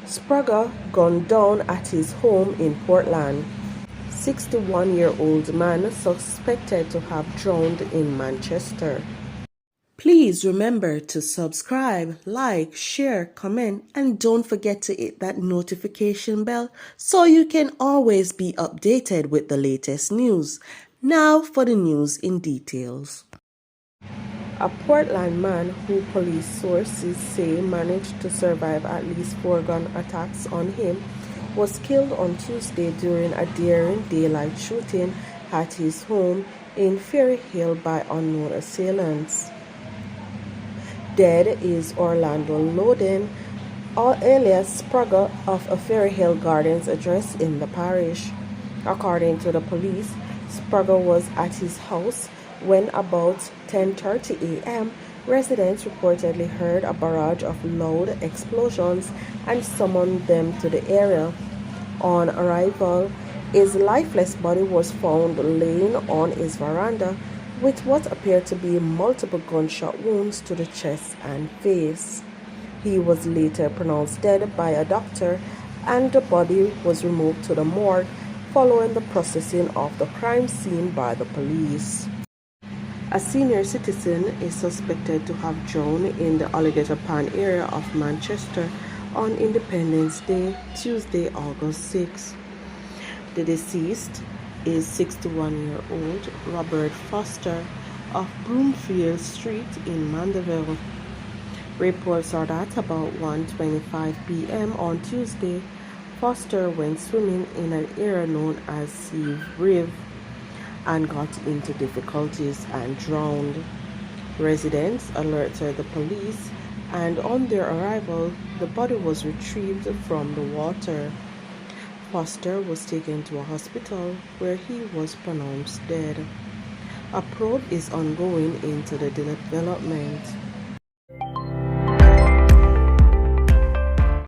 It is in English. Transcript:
Sprague gunned down at his home in Portland. 61-year-old man suspected to have drowned in Manchester. Please remember to subscribe, like, share, comment, and don't forget to hit that notification bell so you can always be updated with the latest news. Now for the news in details. A Portland man who police sources say managed to survive at least 4 gun attacks on him was killed on Tuesday during a daring daylight shooting at his home in Ferry Hill by unknown assailants. Dead is Orlando Loden, alias Sprague, of a Ferry Hill Gardens address in the parish. According to the police, Sprague was at his house when about 10:30 a.m. residents reportedly heard a barrage of loud explosions and summoned them to the area. On arrival, his lifeless body was found laying on his veranda with what appeared to be multiple gunshot wounds to the chest and face. He was later pronounced dead by a doctor and the body was removed to the morgue following the processing of the crime scene by the police. A senior citizen is suspected to have drowned in the Alligator Pond area of Manchester on Independence Day, Tuesday, August 6. The deceased is 61-year-old Robert Foster of Broomfield Street in Mandeville. Reports are that about 1:25 p.m. on Tuesday, Foster went swimming in an area known as Sea Rive and got into difficulties and drowned. Residents alerted the police, and on their arrival, the body was retrieved from the water. Foster was taken to a hospital where he was pronounced dead. A probe is ongoing into the development.